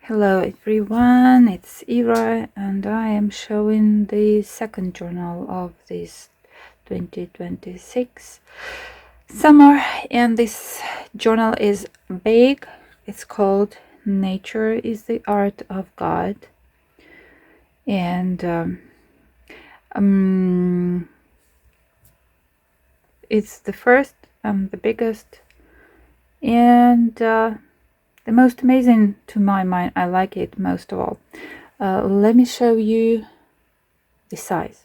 Hello everyone, it's Ira and I am showing the second journal of this 2026 summer, and this journal is big. It's called Nature is the Art of God, and it's the first and the biggest and the most amazing to my mind. I like it most of all. Let me show you the size.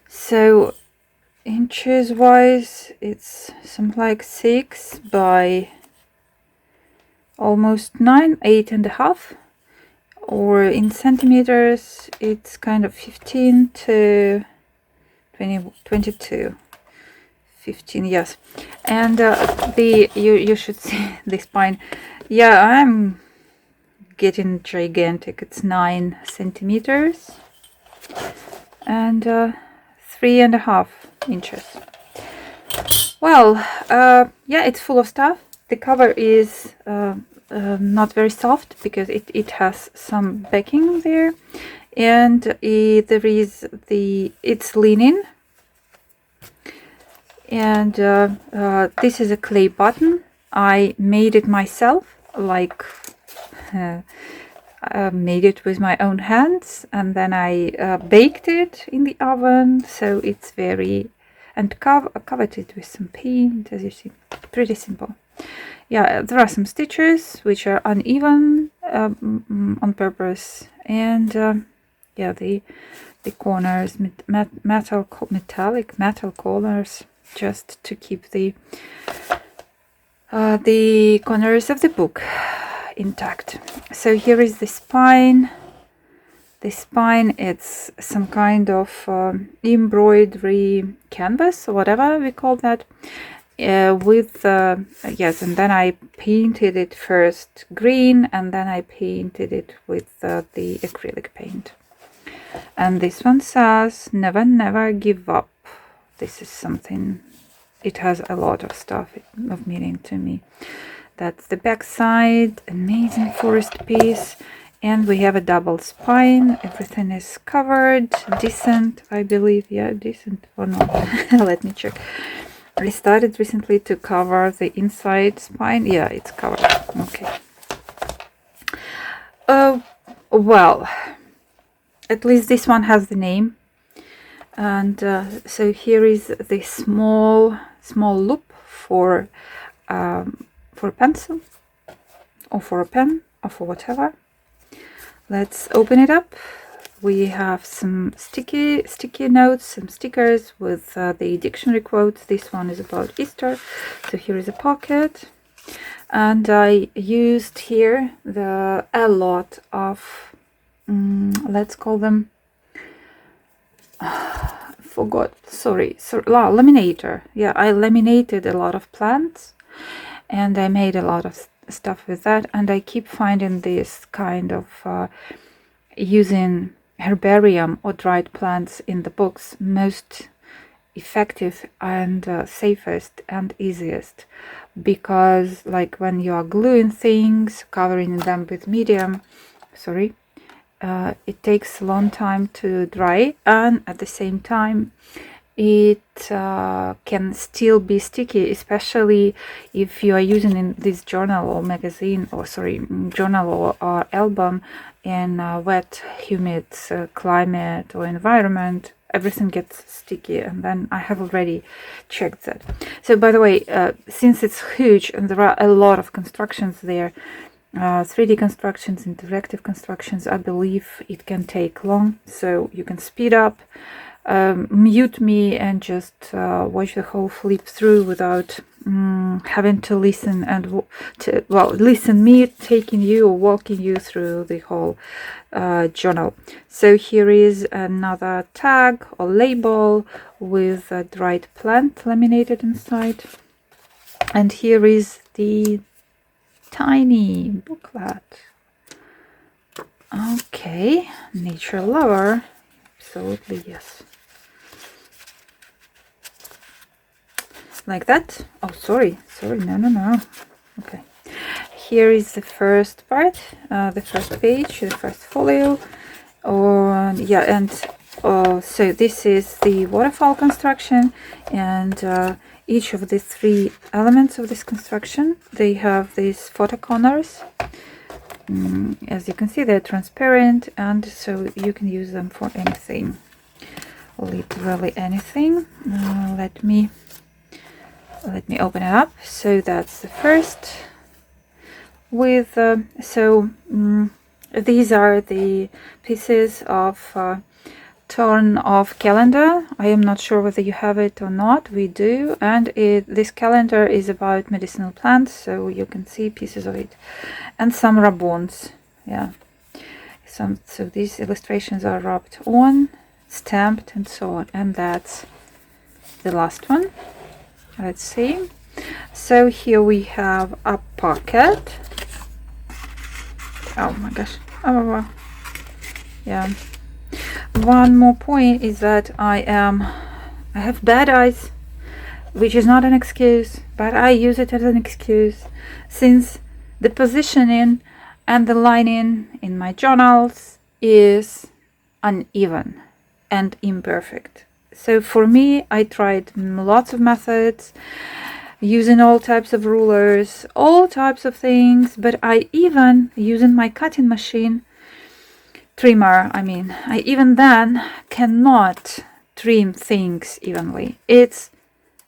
So inches wise, it's something like 6 by almost 9, 8.5, or in centimeters it's kind of 15 to 20, 22. 15, yes. And you should see the spine. Yeah, I'm getting gigantic. It's 9 centimeters and 3.5 inches. Well, yeah, it's full of stuff. The cover is not very soft because it has some backing there, and there is it's linen. And this is a clay button. I made it myself, like made it with my own hands, and then I baked it in the oven, so it's very, and covered it with some paint, as you see. Pretty simple. Yeah, there are some stitches which are uneven on purpose, and yeah, the corners, metallic metal corners, just to keep the corners of the book intact. So here is the spine. The spine, it's some kind of embroidery canvas, or whatever we call that, with yes, and then I painted it first green, and then I painted it with the acrylic paint. And this one says never never give up. This is something, it has a lot of stuff of meaning to me. That's the back side. Amazing forest piece. And we have a double spine. Everything is covered. Decent, I believe. Yeah, decent or not. Let me check. I started recently to cover the inside spine. Yeah, it's covered. Okay. Well, at least this one has the name. And so here is the small loop for a pencil, or for a pen, or for whatever. Let's open it up. We have some sticky notes, some stickers with the dictionary quotes. This one is about Easter. So here is a pocket, and I used here a lot of let's call them laminator. Yeah, I laminated a lot of plants, and I made a lot of stuff with that, and I keep finding this kind of using herbarium or dried plants in the books most effective and safest and easiest, because like when you are gluing things, covering them with medium, it takes a long time to dry, and at the same time it can still be sticky, especially if you are using in this journal or magazine, or journal or album in a wet, humid climate or environment. Everything gets sticky, and then I have already checked that. So by the way, since it's huge and there are a lot of constructions there, 3D constructions, interactive constructions, I believe it can take long, so you can speed up, mute me, and just watch the whole flip through without having to listen and listen me taking you or walking you through the whole journal. So here is another tag or label with a dried plant laminated inside, and here is the tiny booklet. Okay, nature lover, absolutely yes. like that. Oh, sorry, no. Okay, here is the first part, the first page, the first folio. Yeah, and so this is the waterfall construction, and each of the 3 elements of this construction, they have these photo corners. As you can see, they're transparent, and so you can use them for anything, literally anything. Let me open it up. So that's the first with these are the pieces of torn off calendar. I am not sure whether you have it or not. We do, and this calendar is about medicinal plants, so you can see pieces of it, and some rub-ons. Yeah, so these illustrations are rubbed on, stamped, and so on. And that's the last one. Let's see. So here we have a pocket. Oh my gosh. Oh, yeah. One more point is that I have bad eyes, which is not an excuse, but I use it as an excuse since the positioning and the lining in my journals is uneven and imperfect. So for me, I tried lots of methods, using all types of rulers, all types of things, but I even, using my cutting machine, trimmer, I even then cannot trim things evenly. It's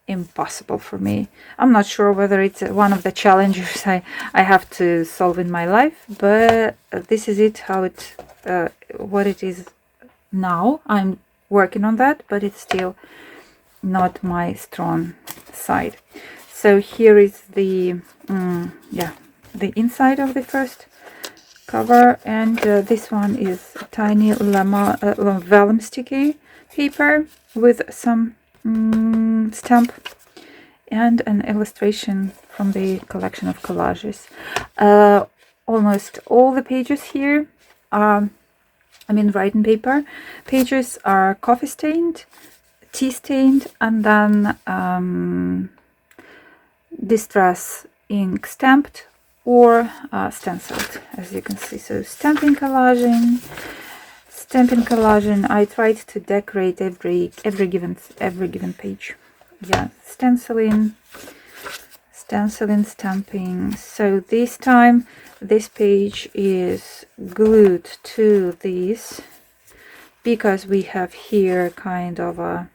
impossible for me. I'm not sure whether it's one of the challenges I have to solve in my life, but this is it, how it, what it is now. I'm working on that, but it's still not my strong side. So here is the the inside of the first cover, and this one is a tiny vellum sticky paper with some stamp and an illustration from the collection of collages. Almost all the pages here are, writing paper pages are coffee stained, tea stained, and then distress ink stamped or stenciled, as you can see. So stamping collaging. I tried to decorate every given page. Yeah, stenciling, stamping. So this time this page is glued to this because we have here kind of a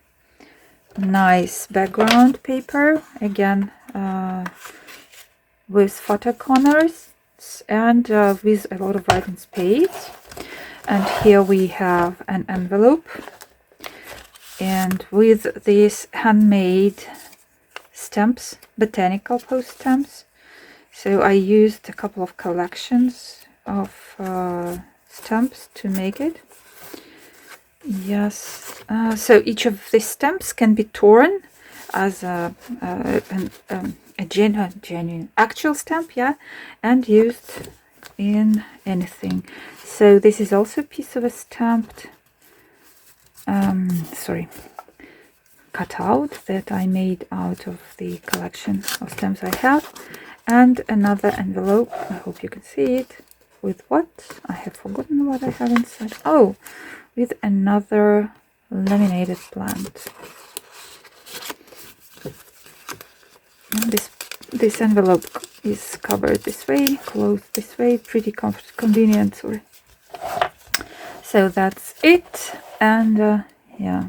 nice background paper, again with photo corners and with a lot of writing space. And here we have an envelope, and with these handmade stamps, botanical post stamps. So I used a couple of collections of stamps to make it. Yes, so each of these stamps can be torn as a genuine actual stamp, yeah, and used in anything. So this is also a piece of a stamped cutout that I made out of the collection of stamps I have, and another envelope, I hope you can see it, with what? I have forgotten what I have inside. Oh, with another laminated plant. And this envelope is covered this way, closed this way, pretty convenient. Sorry. So that's it, and yeah,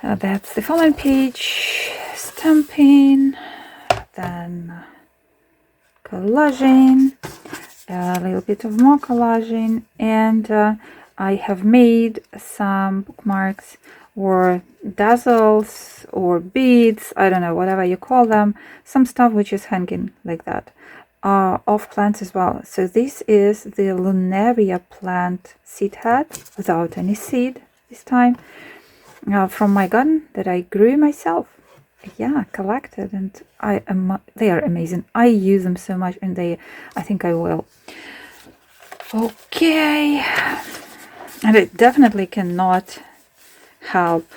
that's the following page. Stamping, then collaging, a little bit of more collaging, and I have made some bookmarks or dazzles or beads, I don't know, whatever you call them, some stuff which is hanging like that, of plants as well. So this is the Lunaria plant seed head without any seed this time, from my garden that I grew myself. Yeah, collected, and they are amazing. I use them so much, and I think I will. Okay, and it definitely cannot help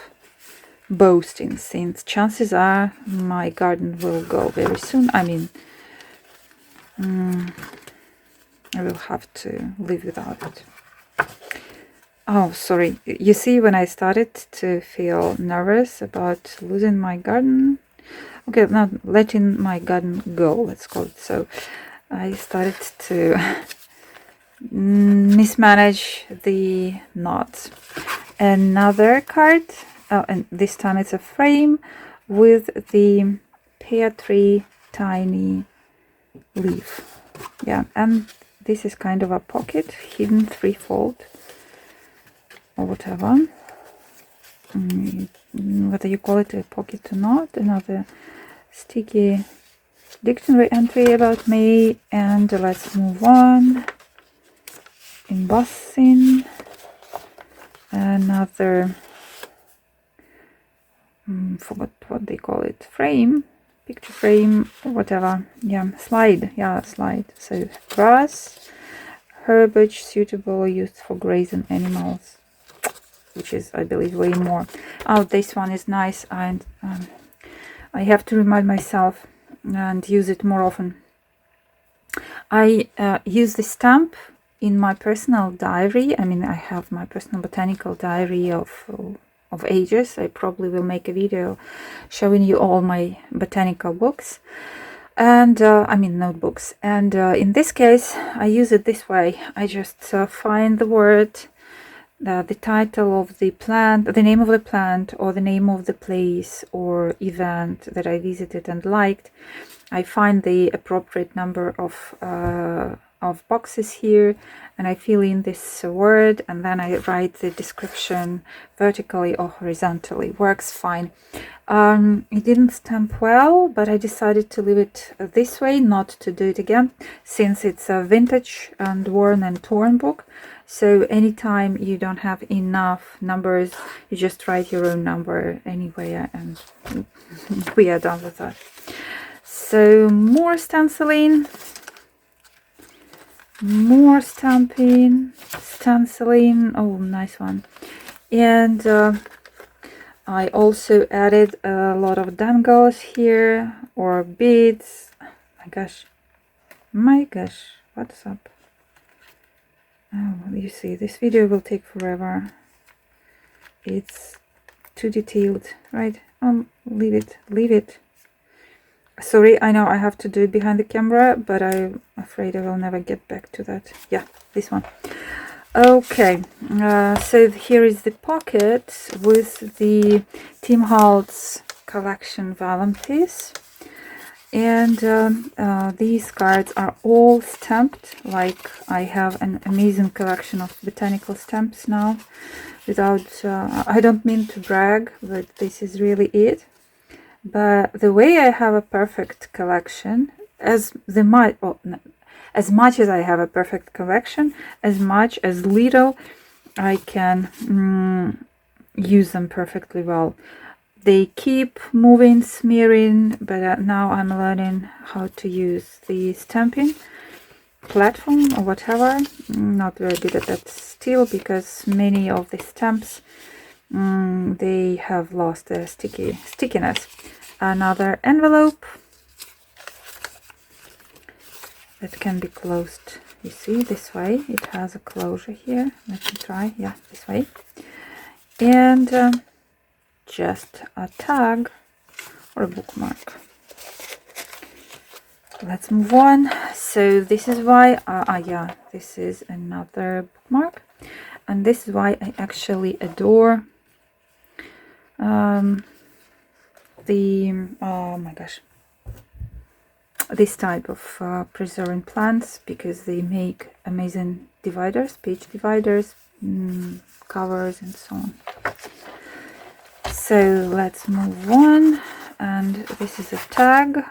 boasting, since chances are my garden will go very soon. I mean, I will have to live without it. Oh, sorry. You see, when I started to feel nervous about losing my garden, okay, not letting my garden go, let's call it so, I started to mismanage the knots. Another card, and this time it's a frame with the pear tree tiny leaf. Yeah, and this is kind of a pocket, hidden threefold or whatever, whether you call it a pocket or not. Another sticky dictionary entry about me. And let's move on. Embossing. Another, forgot what they call it, frame, picture frame, whatever. Yeah, slide. Yeah, slide. So grass, herbage suitable, used for grazing animals, which is, I believe, way more. Oh, this one is nice, and I have to remind myself and use it more often. I use the stamp in my personal diary. I mean, I have my personal botanical diary of ages. I probably will make a video showing you all my botanical books, and I mean notebooks. And in this case, I use it this way. I just find the word, the title of the plant, the name of the plant, or the name of the place or event that I visited and liked. I find the appropriate number of boxes here, and I fill in this word, and then I write the description vertically or horizontally. Works fine. It didn't stamp well, but I decided to leave it this way, not to do it again, since it's a vintage and worn and torn book. So anytime you don't have enough numbers, you just write your own number anyway, and we are done with that. So more stenciling, more stamping, stenciling. Oh, nice one. And I also added a lot of dangles here, or beads. My gosh, what's up? Oh, you see, this video will take forever. It's too detailed, right? Leave it. Sorry, I know I have to do it behind the camera, but I'm afraid I will never get back to that. Yeah, this one. Okay, so here is the pocket with the Tim Holtz collection vellum piece. And these cards are all stamped. Like, I have an amazing collection of botanical stamps now. Without, I don't mean to brag, but this is really it. But the way I have a perfect collection, as much as I have a perfect collection, as much as little I can use them perfectly well. They keep moving, smearing, but now I'm learning how to use the stamping platform or whatever. Not very good at that still, because many of the stamps, they have lost their stickiness. Another envelope that can be closed. You see, this way. It has a closure here. Let me try. Yeah, this way. And just a tag or a bookmark. Let's move on. So this is why yeah, this is another bookmark, and this is why I actually adore oh my gosh, this type of preserving plants, because they make amazing dividers, page dividers, covers, and so on. So let's move on, and this is a tag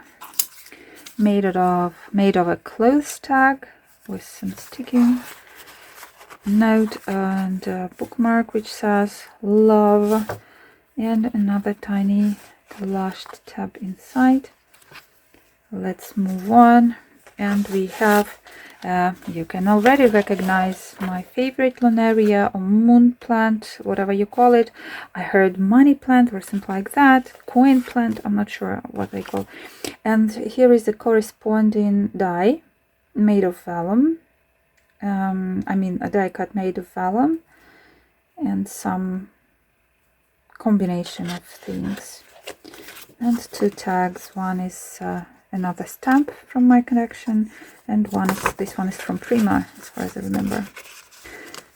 made of a clothes tag with some sticking note and a bookmark which says love, and another tiny collaged tab inside. Let's move on. And we have, you can already recognize my favorite Lunaria or moon plant, whatever you call it. I heard money plant or something like that, coin plant, I'm not sure what they call. And here is the corresponding die made of vellum. I mean a die cut made of vellum and some combination of things. And 2 tags. One is another stamp from my collection, and this one is from Prima, as far as I remember.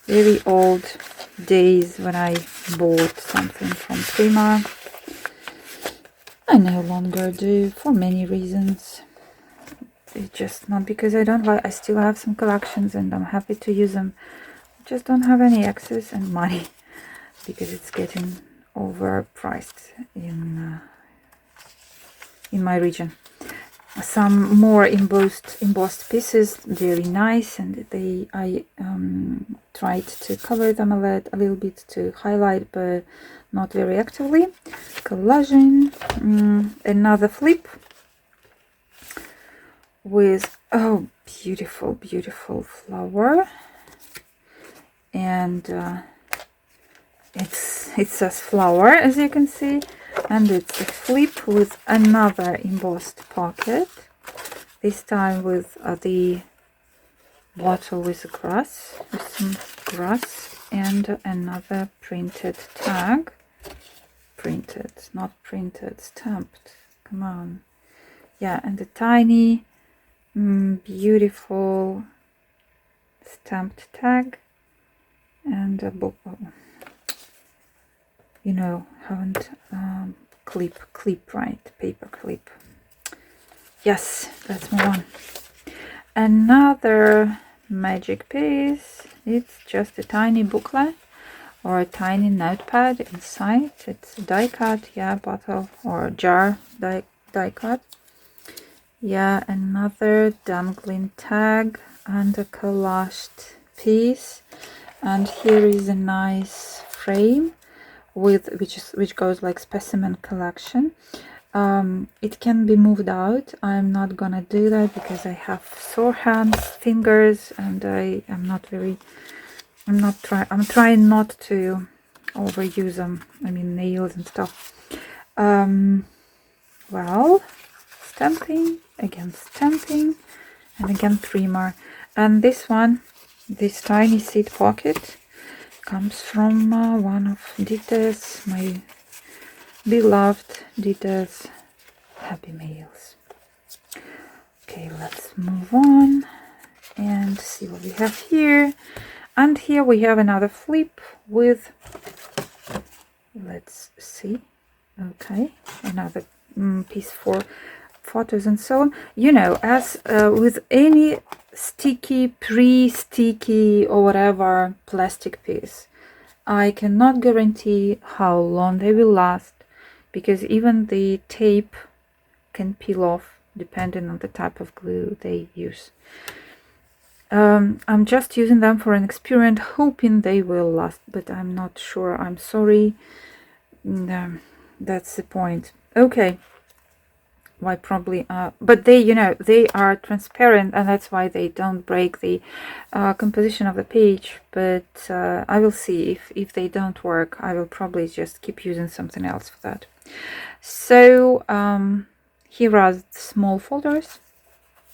Very old days when I bought something from Prima. I no longer do, for many reasons. It's just not because I don't like. I still have some collections and I'm happy to use them. I just don't have any access and money because it's getting overpriced in my region. Some more embossed pieces, very nice, and I tried to cover them a little bit to highlight, but not very actively. Collaging, another flip with beautiful flower, and it says flower, as you can see. And it's a flip with another embossed pocket, this time with the bottle with some grass, and another printed tag. Printed, not printed, stamped. Come on. Yeah, and a tiny, beautiful stamped tag, and a book. You know, haven't clip, right? Paper clip. Yes, let's move on. Another magic piece. It's just a tiny booklet or a tiny notepad inside. It's die cut, yeah, bottle or jar die cut. Yeah, another dangling tag and a collaged piece. And here is a nice frame with which goes like Specimen collection. It can be moved out. I'm not gonna do that because I have sore hands, fingers, and I'm trying not to overuse them. I mean nails and stuff. Well, stamping, and again Prima. And this one, this tiny seed pocket, comes from one of Dita's, my beloved Dita's Happy Mails. Okay, let's move on and see what we have here. And here we have another flip with, let's see, okay, another piece for photos and so on. You know, as with any sticky, pre-sticky or whatever plastic piece, I cannot guarantee how long they will last, because even the tape can peel off depending on the type of glue they use. I'm just using them for an experiment, hoping they will last, but I'm not sure. I'm sorry. That's the point. Okay. Why probably but they, you know, they are transparent, and that's why they don't break the composition of the page. But I will see if they don't work. I will probably just keep using something else for that. So here are small folders,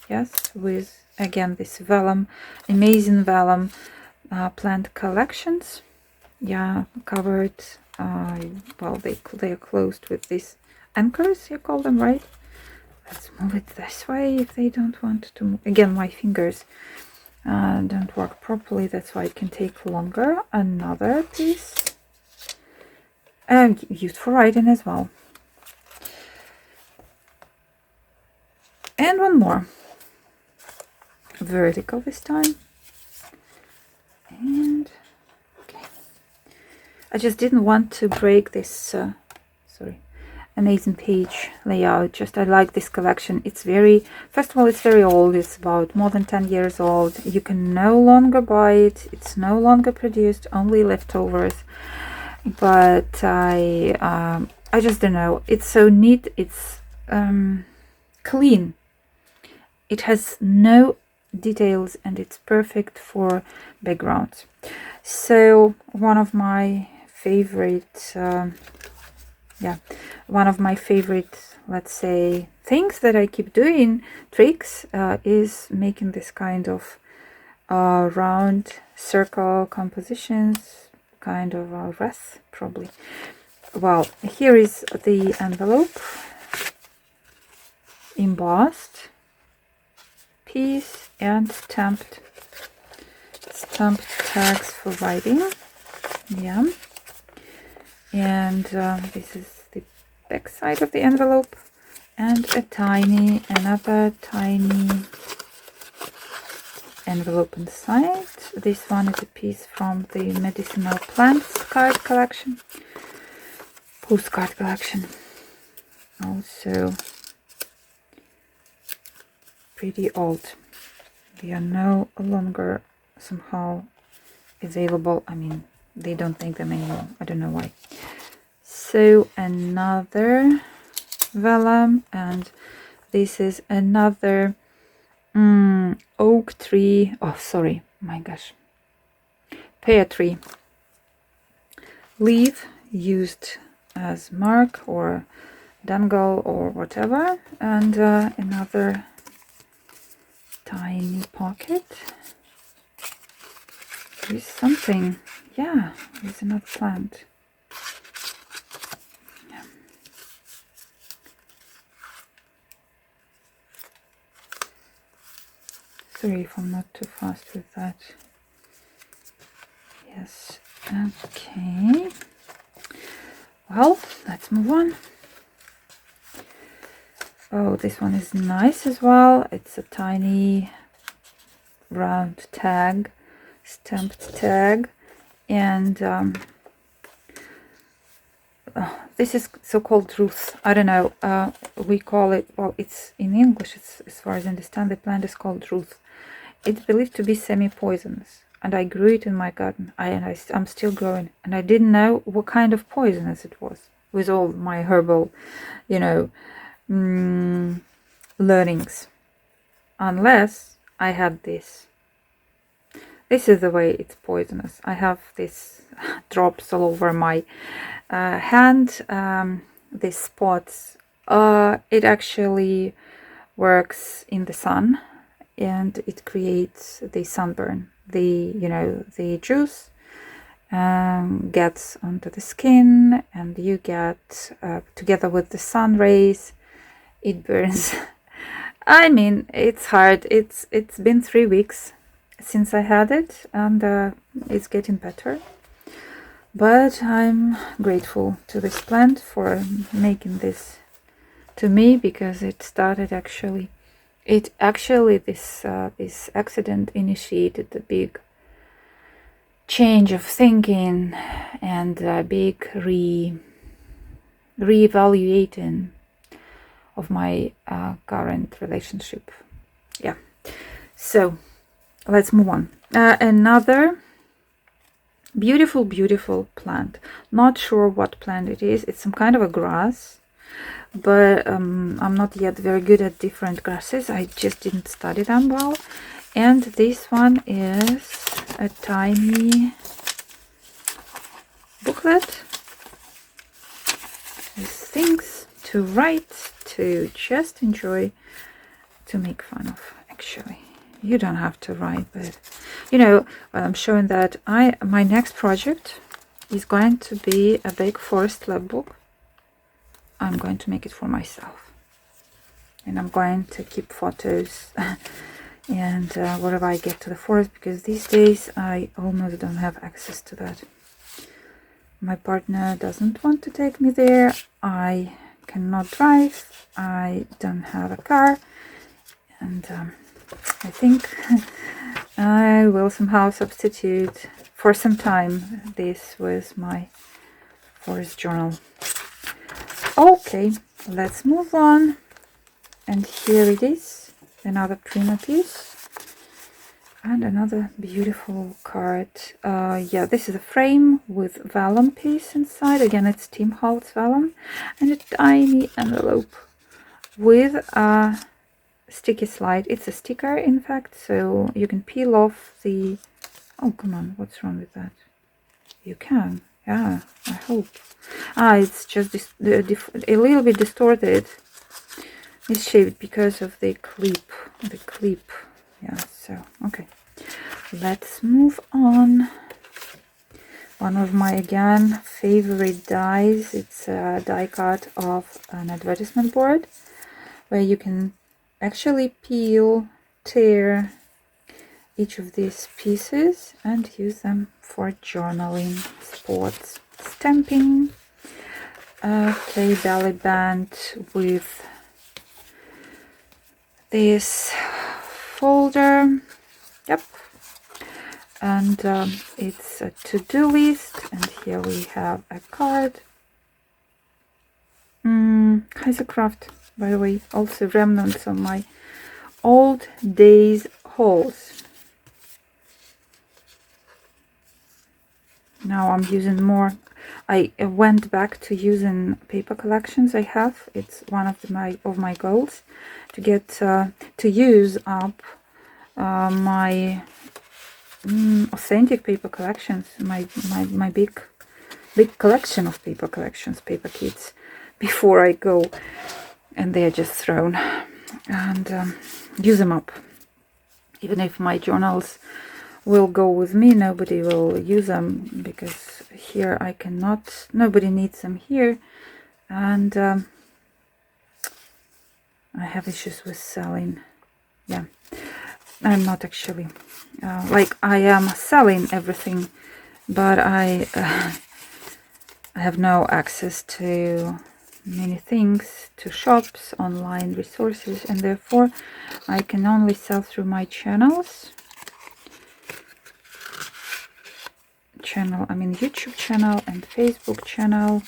yes, with again this vellum, amazing vellum plant collections, yeah, covered. Well, they are closed with these anchors, you call them, right? Let's move it this way if they don't want to move. Again, my fingers don't work properly, that's why it can take longer. Another piece, and used for writing as well. And one more, vertical this time. And okay, I just didn't want to break this amazing page layout. Just I like this collection. It's very, first of all, it's very old. It's about more than 10 years old. You can no longer buy it. It's no longer produced, only leftovers. But I just don't know, it's so neat, it's clean, it has no details and it's perfect for backgrounds. So one of my favorite let's say things that I keep doing, tricks, is making this kind of round circle compositions, kind of a wreath probably. Well, here is the envelope, embossed piece and stamped tags for writing. Yeah, and this is the back side of the envelope, and another tiny envelope inside. This one is a piece from the medicinal plants card collection, postcard collection. Also pretty old. They are no longer somehow available. I mean, they don't make them anymore. I don't know why. So another vellum, and this is another oak tree. Oh, sorry, my gosh, pear tree leaf used as mark or dangle or whatever, and another tiny pocket with something. Yeah, there's another plant. Yeah. Sorry if I'm not too fast with that. Yes, okay. Well, let's move on. Oh, this one is nice as well. It's a tiny round tag, stamped tag, and this is so-called ruth. I don't know. We call it, well, it's in English. It's, as far as I understand, the plant is called ruth. It's believed to be semi-poisonous, and I grew it in my garden. I'm still growing, and I didn't know what kind of poisonous it was. With all my herbal, learnings, unless I had this. This is the way it's poisonous. I have these drops all over my hand, these spots. It actually works in the sun, and it creates the sunburn. The juice gets onto the skin, and you get together with the sun rays, it burns. I mean, it's hard. It's been 3 weeks since I had it, and it's getting better. But I'm grateful to this plant for making this to me, because it started this accident initiated a big change of thinking and a big reevaluating of my current relationship. Yeah, so let's move on. Another beautiful plant. Not sure what plant it is. It's some kind of a grass, but I'm not yet very good at different grasses. I just didn't study them well. And this one is a tiny booklet with things to write, to just enjoy, to make fun of. Actually, you don't have to write, but I'm showing that my next project is going to be a big forest lab book. I'm going to make it for myself, and I'm going to keep photos and wherever I get to the forest, because these days I almost don't have access to that. My partner doesn't want to take me there. I cannot drive. I don't have a car, and I think I will somehow substitute for some time this with my forest journal. Okay, let's move on. And here it is, another prima piece and another beautiful card. Yeah, this is a frame with vellum piece inside. Again, it's Tim Holtz vellum, and a tiny envelope with sticky slide. It's a sticker, in fact, so you can peel off the... Oh, come on, what's wrong with that? You can, yeah, I hope. It's just a little bit distorted. It's shaped because of the clip. Yeah, so, okay. Let's move on. One of my, again, favorite dies. It's a die cut of an advertisement board where you can actually tear each of these pieces and use them for journaling, sports, stamping. Okay, belly band with this folder. Yep. And it's a to-do list, and here we have a card. Craft, by the way, also remnants of my old days hauls. Now I'm using more. I went back to using paper collections I have. It's one of my goals to get to use up my authentic paper collections, my big collection of paper collections, paper kits, before I go and they're just thrown, and use them up. Even if my journals will go with me, nobody will use them, because here I cannot, nobody needs them here, and I have issues with selling. Yeah, I'm not actually like, I am selling everything, but I have no access to many things, to shops, online resources, and therefore I can only sell through my channels. I mean YouTube channel and Facebook channel.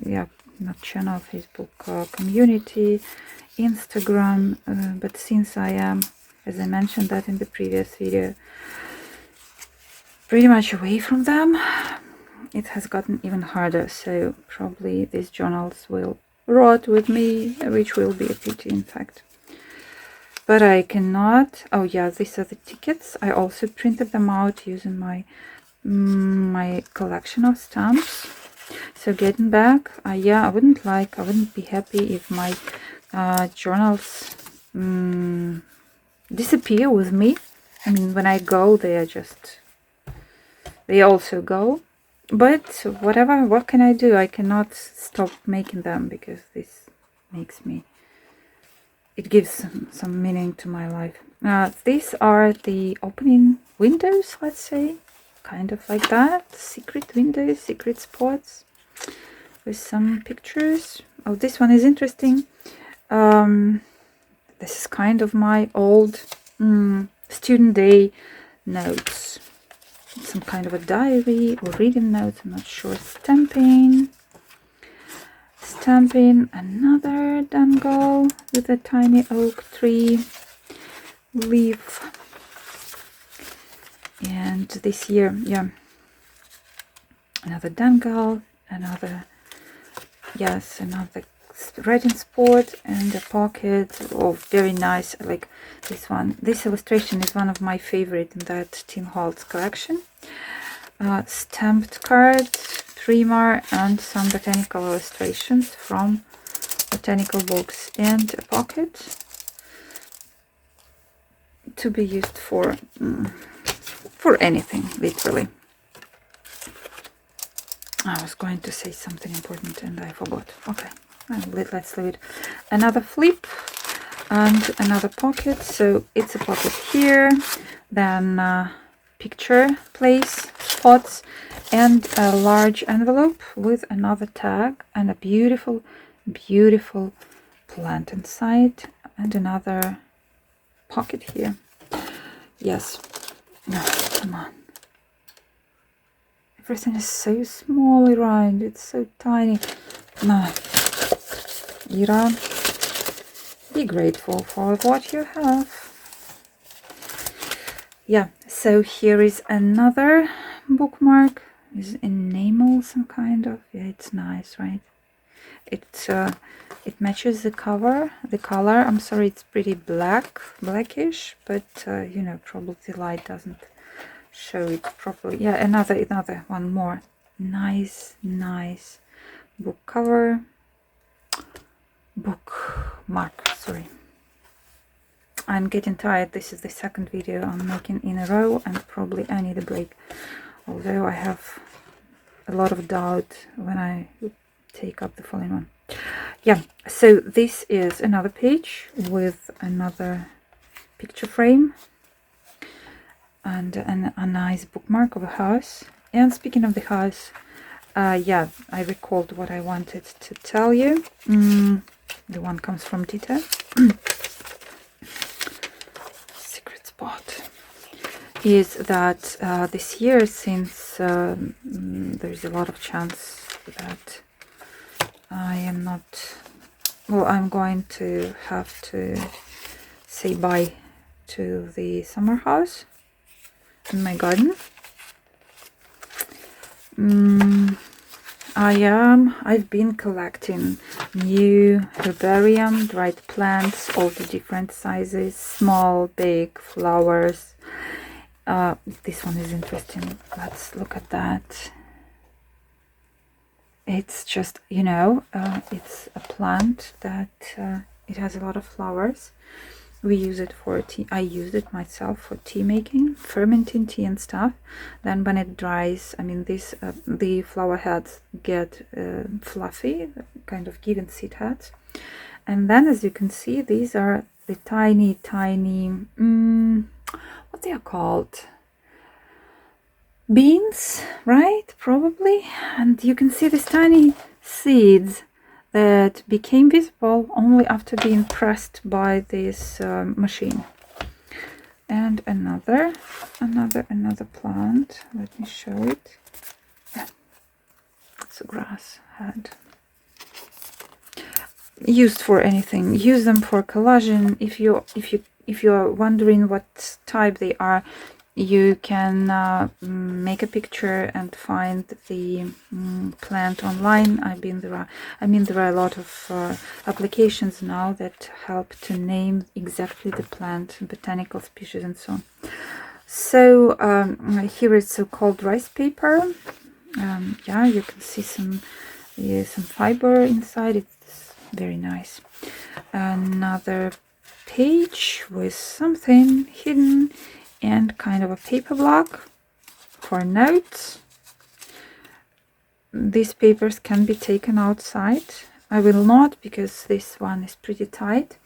Yeah, not channel, Facebook community, Instagram. But since I am, as I mentioned that in the previous video, pretty much away from them, it has gotten even harder. So probably these journals will rot with me, which will be a pity, in fact. But I cannot. Oh yeah, these are the tickets. I also printed them out using my collection of stamps. So getting back, yeah, I wouldn't be happy if my journals disappear with me. I mean, when I go, they also go. But whatever, what can I do? I cannot stop making them, because this makes me, it gives some meaning to my life. These are the opening windows, let's say, kind of like that. Secret windows, secret spots with some pictures. Oh, this one is interesting. This is kind of my old student day notes. Some kind of a diary or reading notes, I'm not sure. Stamping, another dangle with a tiny oak tree leaf. And this year, yeah, another dangle, another writing spot, and a pocket. Oh, very nice. I like this one. This illustration is one of my favorite in that Tim Holtz collection. Stamped card, trimmer, and some botanical illustrations from Botanical books, and a pocket to be used for anything, literally. I was going to say something important and I forgot. Okay, let's leave it. Another flip and another pocket. So it's a pocket here, then picture place spots, and a large envelope with another tag and a beautiful plant inside, and another pocket here. Yes. No, come on. Everything is so small around. It's so tiny. No. Ira, be grateful for what you have. Yeah, so here is another bookmark. Is enamel some kind of. Yeah, it's nice, right? It matches the cover, the color. I'm sorry, it's pretty blackish, but you know, probably the light doesn't show it properly. Yeah, another one more. Nice book cover, bookmark, sorry. I'm getting tired. This is the second video I'm making in a row, and probably I need a break, although I have a lot of doubt when I take up the following one. Yeah, so this is another page with another picture frame and a nice bookmark of a house. And speaking of the house, yeah, I recalled what I wanted to tell you. The one comes from Dita. Secret spot is that this year, since there's a lot of chance that I am not, well, I'm going to have to say bye to the summer house in my garden. I've been collecting new herbarium, dried plants, all the different sizes, small, big, flowers. This one is interesting. Let's look at that. It's just, you know, it's a plant that it has a lot of flowers. We use it for tea. I used it myself for tea making, fermenting tea and stuff. Then when it dries, I mean, this the flower heads get fluffy, kind of given seed heads. And then, as you can see, these are the tiny, what they are called? Beans, right? Probably. And you can see these tiny seeds that became visible only after being pressed by this machine. And another plant. Let me show it. Yeah. It's a grass head. Used for anything. Use them for collaging. If you are wondering what type they are, you can make a picture and find the plant online. There are a lot of applications now that help to name exactly the plant, botanical species, and so on. So here is so-called rice paper. Yeah, you can see some fiber inside. It's very nice. Another page with something hidden, and kind of a paper block for notes. These papers can be taken outside. I will not, because this one is pretty tight.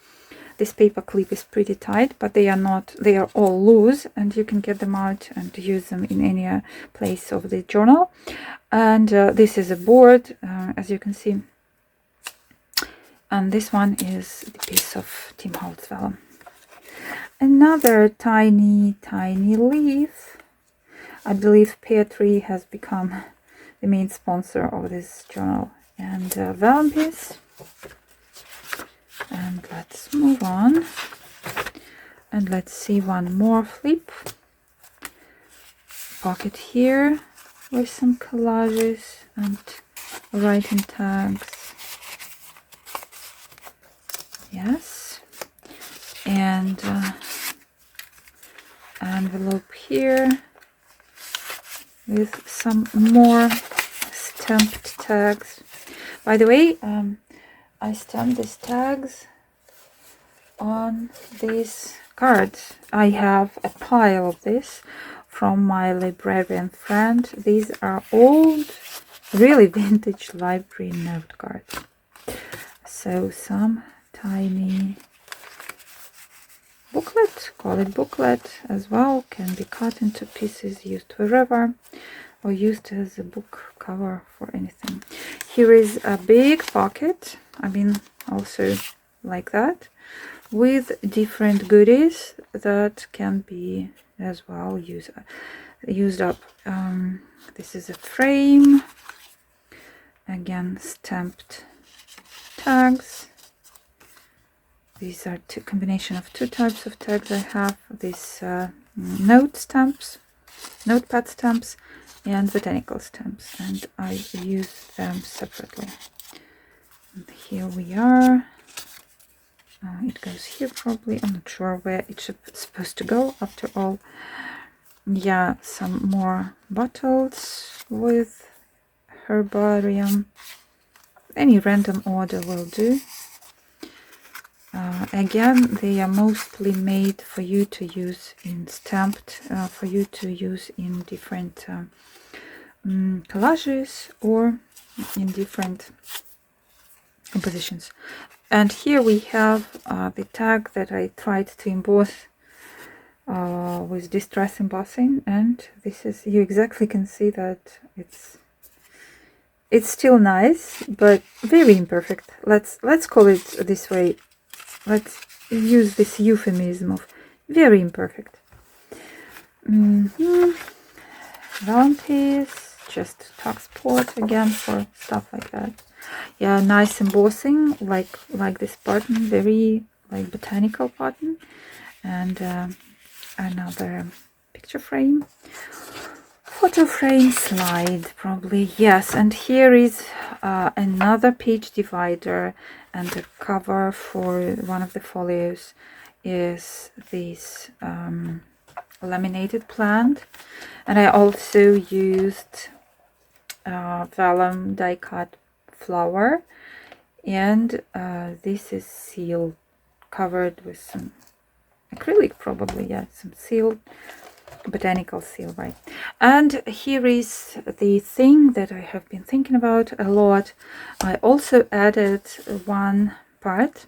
This paper clip is pretty tight, but they are not, they are all loose, and you can get them out and use them in any place of the journal. And this is a board, as you can see. And this one is the piece of Tim Holtz vellum. Another tiny leaf. I believe Pear Tree has become the main sponsor of this journal. And vellum piece. And let's move on. And let's see one more flip. Pocket here with some collages and writing tags. Yes. And envelope here with some more stamped tags. By the way, I stamped these tags on these cards. I have a pile of this from my librarian friend. These are old, really vintage library note cards. So some tiny booklet, call it booklet as well, can be cut into pieces, used wherever, or used as a book cover for anything. Here is a big pocket, also like that, with different goodies that can be as well used up. This is a frame, again stamped tags. These are two combination of two types of tags I have. These note stamps, notepad stamps, and botanical stamps, and I use them separately. And here we are. It goes here probably. I'm not sure where it's supposed to go after all. Yeah, some more bottles with herbarium. Any random order will do. Again, they are mostly made for you to use in stamped, for you to use in different collages or in different compositions. And here we have the tag that I tried to emboss with distress embossing, and this is, you exactly can see that it's still nice, but very imperfect. Let's call it this way. Let's use this euphemism of very imperfect. Vellum piece, just tuck spot again for stuff like that. Yeah, nice embossing, like this pattern, very like botanical pattern. And another picture frame, photo frame slide probably, yes. And here is another page divider, and the cover for one of the folios is this laminated plant. And I also used vellum die cut flower, and this is sealed, covered with some acrylic probably, yeah, some sealed botanical seal, right? And here is the thing that I have been thinking about a lot. I also added one part,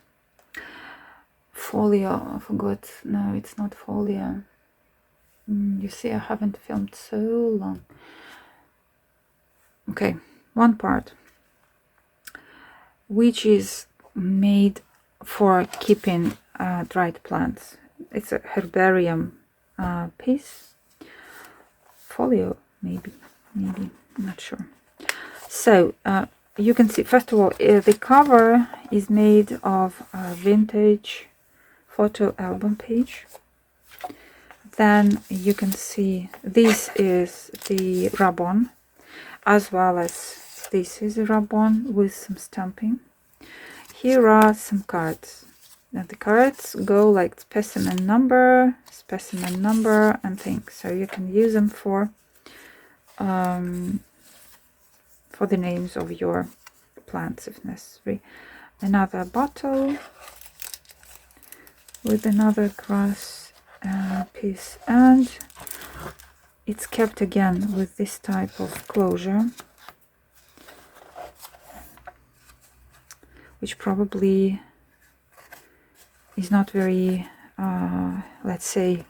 folio. I forgot, no, it's not folio. You see, I haven't filmed so long. Okay, one part which is made for keeping dried plants. It's a herbarium piece, folio, maybe, I'm not sure. So you can see, first of all, the cover is made of a vintage photo album page. Then you can see this is the rub-on, as well as this is a rub-on with some stamping. Here are some cards. And the cards go like specimen number, and things. So you can use them for the names of your plants if necessary. Another bottle with another grass piece, and it's kept again with this type of closure, which probably is not very, let's say,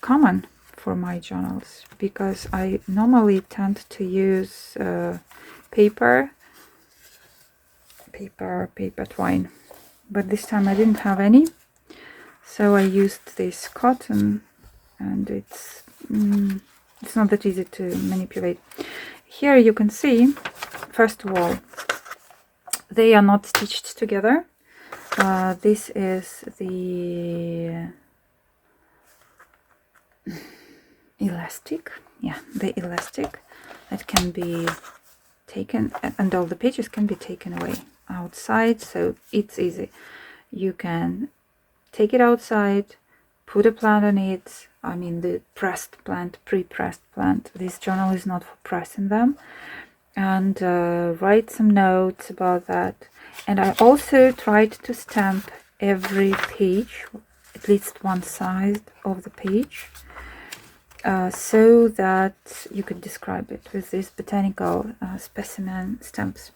common for my journals, because I normally tend to use paper twine, but this time I didn't have any, so I used this cotton, and it's not that easy to manipulate. Here you can see, first of all, they are not stitched together. This is the elastic, yeah, the elastic that can be taken, and all the pages can be taken away outside, so it's easy. You can take it outside, put a plant on it, I mean the pressed plant, pre-pressed plant. This journal is not for pressing them, and write some notes about that. And I also tried to stamp every page, at least one side of the page, so that you could describe it with these botanical specimen stamps.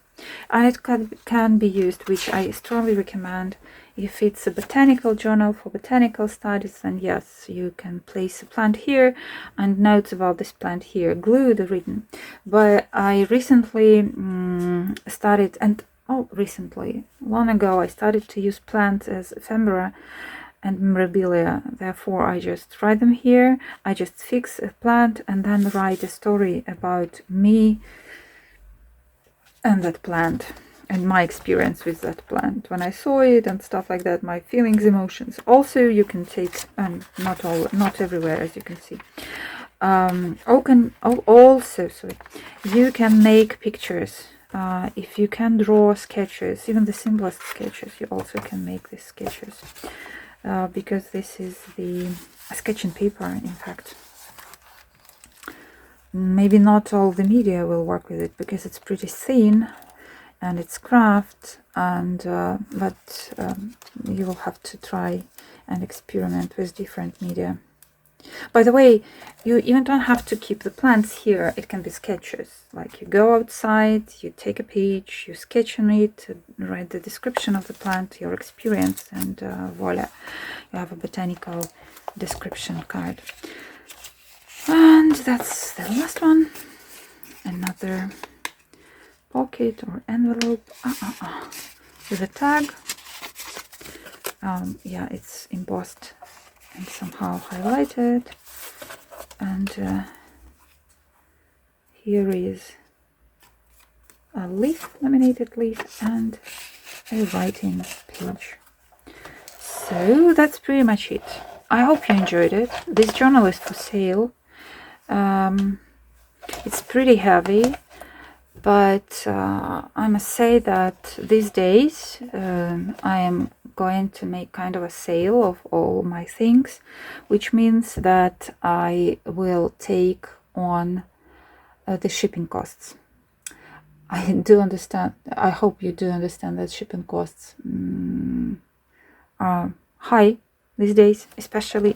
And it can be used, which I strongly recommend. If it's a botanical journal for botanical studies, then yes, you can place a plant here and notes about this plant here, glued or written. But I recently started, and long ago, I started to use plants as ephemera and memorabilia. Therefore, I just write them here. I just fix a plant and then write a story about me and that plant and my experience with that plant when I saw it and stuff like that, my feelings, emotions. Also, you can take, and not everywhere, as you can see. Also, you can make pictures if you can draw sketches, even the simplest sketches, you also can make these sketches, because this is the sketching paper, in fact. Maybe not all the media will work with it because it's pretty thin and it's craft, and but you will have to try and experiment with different media. By the way, you even don't have to keep the plants here. It can be sketches. Like you go outside, you take a page, you sketch on it, write the description of the plant, your experience, and voila, you have a botanical description card. And that's the last one. Another pocket or envelope with a tag. Yeah, it's embossed and somehow highlighted, and here is a leaf, laminated leaf, and a writing page. So that's pretty much it. I hope you enjoyed it. This journal is for sale. It's pretty heavy, but I must say that these days I am going to make kind of a sale of all my things, which means that I will take on the shipping costs. I do understand, I hope you do understand that shipping costs are high these days, especially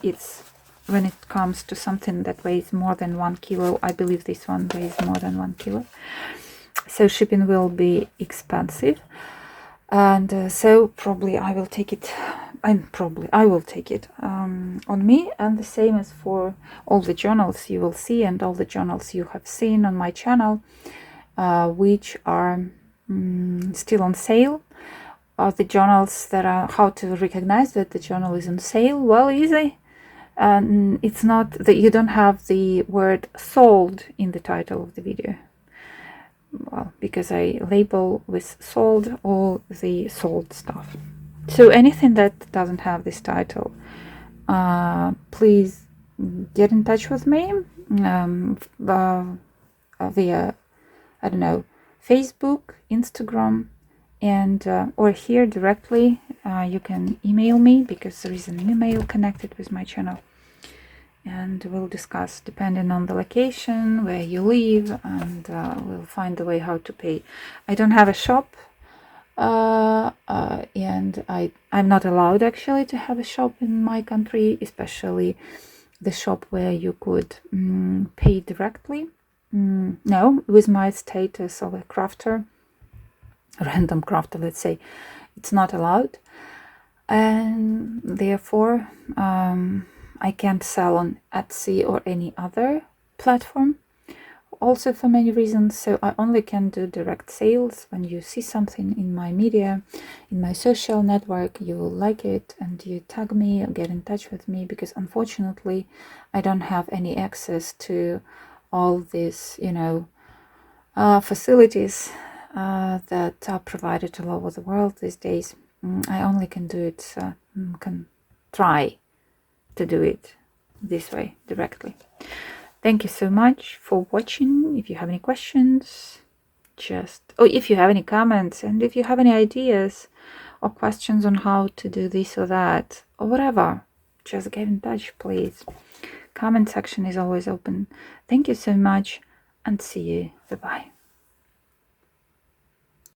when it comes to something that weighs more than 1 kilo. I believe this one weighs more than 1 kilo. So shipping will be expensive. And so probably I will take it, I will take it on me. And the same as for all the journals you will see and all the journals you have seen on my channel, which are still on sale. The journals that are, how to recognize that the journal is on sale? Well, easy. It's not that you don't have the word sold in the title of the video. Well, because I label with sold all the sold stuff. So anything that doesn't have this title, please get in touch with me via, I don't know, Facebook, Instagram, and or here directly. You can email me because there is an email connected with my channel. And we'll discuss depending on the location where you live, and we'll find a way how to pay. I don't have a shop, and I'm not allowed actually to have a shop in my country, especially the shop where you could pay directly. No, with my status of a crafter, random crafter, let's say, it's not allowed, and therefore I can't sell on Etsy or any other platform, also for many reasons. So I only can do direct sales. When you see something in my media, in my social network, you will like it and you tag me or get in touch with me, because unfortunately I don't have any access to all these, facilities that are provided all over the world these days. I only can do it, can try to do it this way directly. Thank you so much for watching. If you have any questions, if you have any comments, and if you have any ideas or questions on how to do this or that or whatever, just get in touch, please. Comment section is always open. Thank you so much, and see you. Bye-bye.